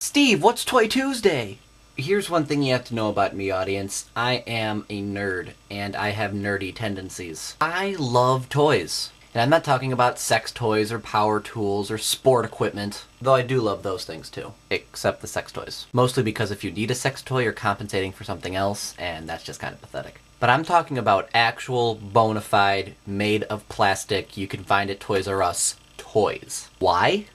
Steve, what's Toy Tuesday? Here's one thing you have to know about me, audience. I am a nerd, and I have nerdy tendencies. I love toys. And I'm not talking about sex toys or power tools or sport equipment, though I do love those things too. Except the sex toys. Mostly because if you need a sex toy, you're compensating for something else, and that's just kind of pathetic. But I'm talking about actual, bona fide, made of plastic, you can find at Toys R Us toys. Why?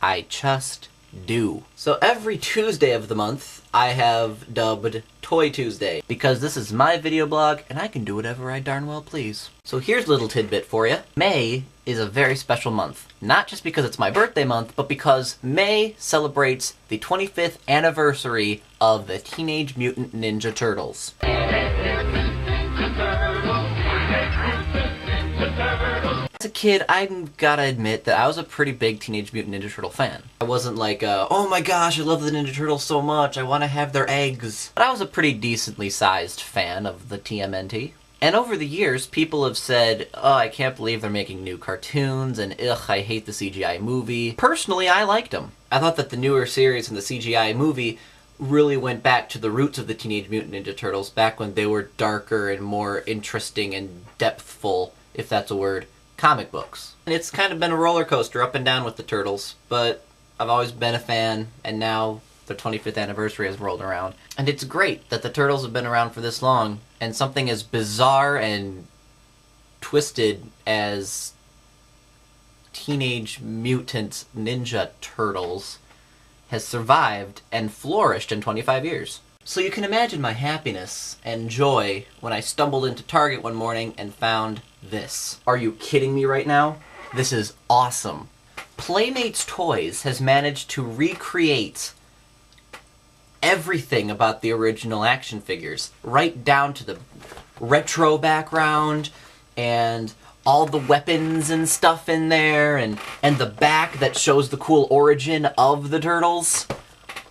I just do. So every Tuesday of the month, I have dubbed Toy Tuesday, because this is my video blog, and I can do whatever I darn well please. So here's a little tidbit for you. May is a very special month. Not just because it's my birthday month, but because May celebrates the 25th anniversary of the Teenage Mutant Ninja Turtles. As a kid, I gotta admit that I was a pretty big Teenage Mutant Ninja Turtle fan. I wasn't like, oh my gosh, I love the Ninja Turtles so much, I want to have their eggs. But I was a pretty decently sized fan of the TMNT. And over the years, people have said, oh, I can't believe they're making new cartoons, and ugh, I hate the CGI movie. Personally, I liked them. I thought that the newer series and the CGI movie really went back to the roots of the Teenage Mutant Ninja Turtles, back when they were darker and more interesting and depthful, if that's a word, comic books. And it's kind of been a roller coaster up and down with the Turtles, but I've always been a fan, and now the 25th anniversary has rolled around. And it's great that the Turtles have been around for this long, and something as bizarre and twisted as Teenage Mutant Ninja Turtles has survived and flourished in 25 years. So you can imagine my happiness and joy when I stumbled into Target one morning and found this. Are you kidding me right now? This is awesome. Playmates Toys has managed to recreate everything about the original action figures, right down to the retro background and all the weapons and stuff in there, and the back that shows the cool origin of the Turtles.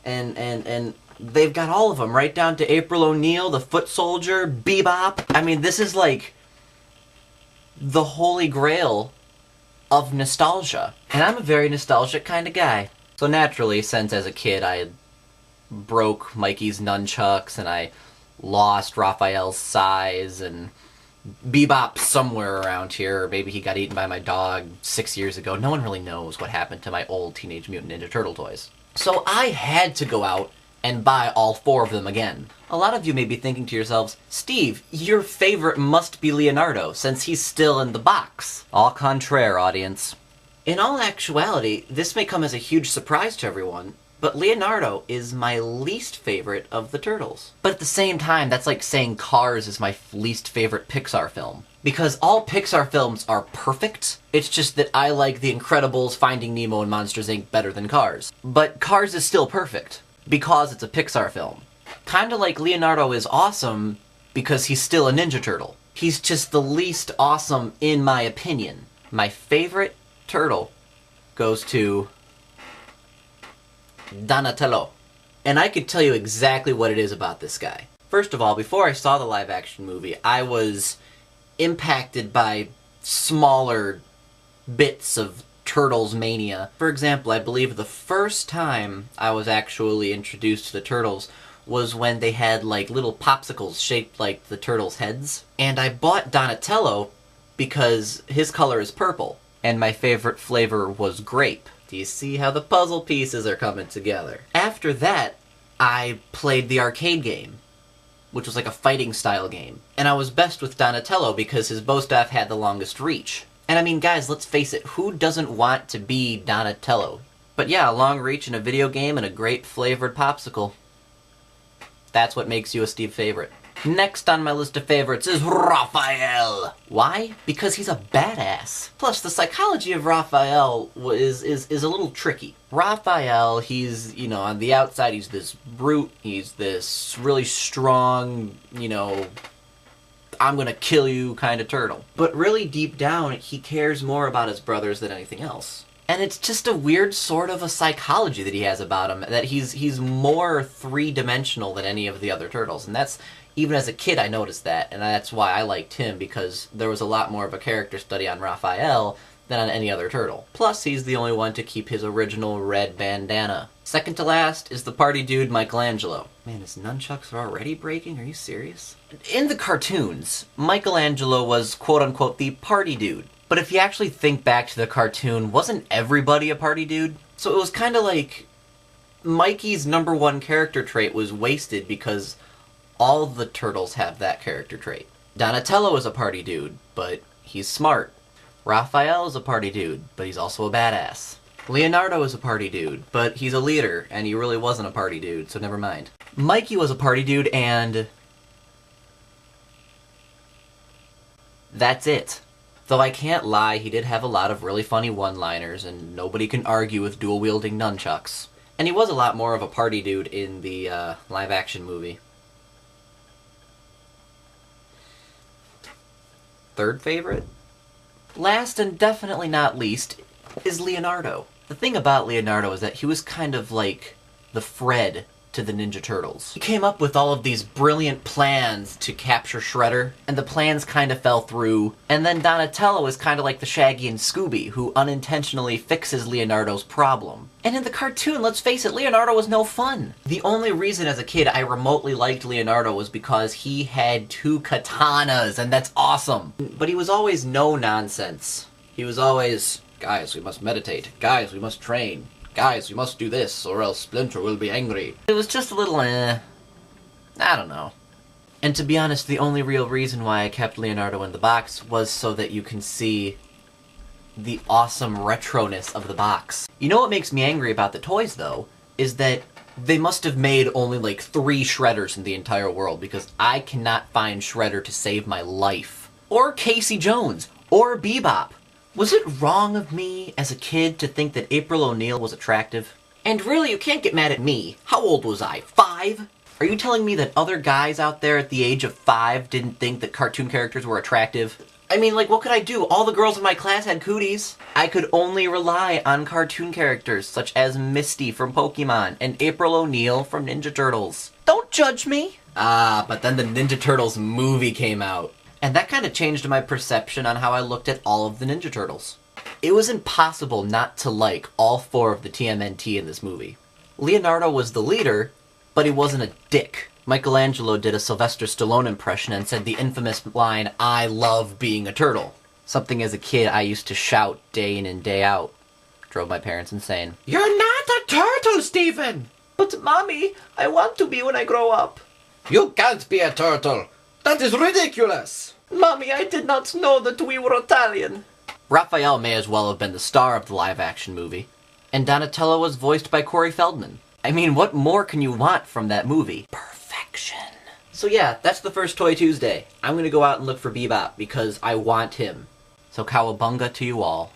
And they've got all of them, right down to April O'Neil, the Foot Soldier, Bebop. I mean, this is like the holy grail of nostalgia. And I'm a very nostalgic kind of guy. So naturally, since as a kid I broke Mikey's nunchucks and I lost Raphael's size, and Bebop's somewhere around here, or maybe he got eaten by my dog 6 years ago. No one really knows what happened to my old Teenage Mutant Ninja Turtle toys. So I had to go out and buy all 4 of them again. A lot of you may be thinking to yourselves, Steve, your favorite must be Leonardo, since he's still in the box. Au contraire, audience. In all actuality, this may come as a huge surprise to everyone, but Leonardo is my least favorite of the Turtles. But at the same time, that's like saying Cars is my least favorite Pixar film. Because all Pixar films are perfect, it's just that I like The Incredibles, Finding Nemo, and Monsters, Inc. better than Cars. But Cars is still perfect, because it's a Pixar film. Kinda like Leonardo is awesome because he's still a Ninja Turtle. He's just the least awesome in my opinion. My favorite turtle goes to Donatello. And I could tell you exactly what it is about this guy. First of all, before I saw the live action movie, I was impacted by smaller bits of Turtles mania. For example, I believe the first time I was actually introduced to the Turtles was when they had like little popsicles shaped like the Turtles' heads. And I bought Donatello because his color is purple, and my favorite flavor was grape. Do you see how the puzzle pieces are coming together? After that, I played the arcade game, which was like a fighting style game. And I was best with Donatello because his bow staff had the longest reach. And I mean, guys, let's face it, who doesn't want to be Donatello? But yeah, a long reach in a video game and a grape-flavored popsicle. That's what makes you a Steve favorite. Next on my list of favorites is Raphael. Why? Because he's a badass. Plus, the psychology of Raphael is a little tricky. Raphael, he's, you know, on the outside, he's this brute, he's this really strong, you know, I'm gonna kill you kind of turtle. But really deep down, he cares more about his brothers than anything else. And it's just a weird sort of a psychology that he has about him, that he's more three-dimensional than any of the other turtles. And that's, even as a kid I noticed that, and that's why I liked him, because there was a lot more of a character study on Raphael than on any other turtle. Plus, he's the only one to keep his original red bandana. Second to last is the party dude Michelangelo. Man, his nunchucks are already breaking? Are you serious? In the cartoons, Michelangelo was quote-unquote the party dude. But if you actually think back to the cartoon, wasn't everybody a party dude? So it was kind of like Mikey's #1 character trait was wasted because all the turtles have that character trait. Donatello is a party dude, but he's smart. Raphael is a party dude, but he's also a badass. Leonardo is a party dude, but he's a leader, and he really wasn't a party dude, so never mind. Mikey was a party dude, and that's it. Though I can't lie, he did have a lot of really funny one-liners, and nobody can argue with dual-wielding nunchucks. And he was a lot more of a party dude in the live-action movie. Third favorite? Last and definitely not least is Leonardo. The thing about Leonardo is that he was kind of like the Fred to the Ninja Turtles. He came up with all of these brilliant plans to capture Shredder, and the plans kind of fell through. And then Donatello is kind of like the Shaggy and Scooby, who unintentionally fixes Leonardo's problem. And in the cartoon, let's face it, Leonardo was no fun. The only reason as a kid I remotely liked Leonardo was because he had 2 katanas, and that's awesome. But he was always no nonsense. He was always, guys, we must meditate. Guys, we must train. Guys, we must do this, or else Splinter will be angry. It was just a little, I don't know. And to be honest, the only real reason why I kept Leonardo in the box was so that you can see the awesome retroness of the box. You know what makes me angry about the toys, though, is that they must have made only like 3 Shredders in the entire world, because I cannot find Shredder to save my life. Or Casey Jones. Or Bebop. Was it wrong of me, as a kid, to think that April O'Neil was attractive? And really, you can't get mad at me. How old was I? 5? Are you telling me that other guys out there at the age of 5 didn't think that cartoon characters were attractive? I mean, like, what could I do? All the girls in my class had cooties. I could only rely on cartoon characters, such as Misty from Pokemon, and April O'Neil from Ninja Turtles. Don't judge me! But then the Ninja Turtles movie came out. And that kind of changed my perception on how I looked at all of the Ninja Turtles. It was impossible not to like all 4 of the TMNT in this movie. Leonardo was the leader, but he wasn't a dick. Michelangelo did a Sylvester Stallone impression and said the infamous line, "I love being a turtle." Something as a kid I used to shout day in and day out. Drove my parents insane. "You're not a turtle, Stephen!" "But Mommy, I want to be when I grow up." "You can't be a turtle! That is ridiculous!" "Mommy, I did not know that we were Italian." Raphael may as well have been the star of the live-action movie. And Donatello was voiced by Corey Feldman. I mean, what more can you want from that movie? Perfection. So yeah, that's the first Toy Tuesday. I'm gonna go out and look for Bebop because I want him. So cowabunga to you all.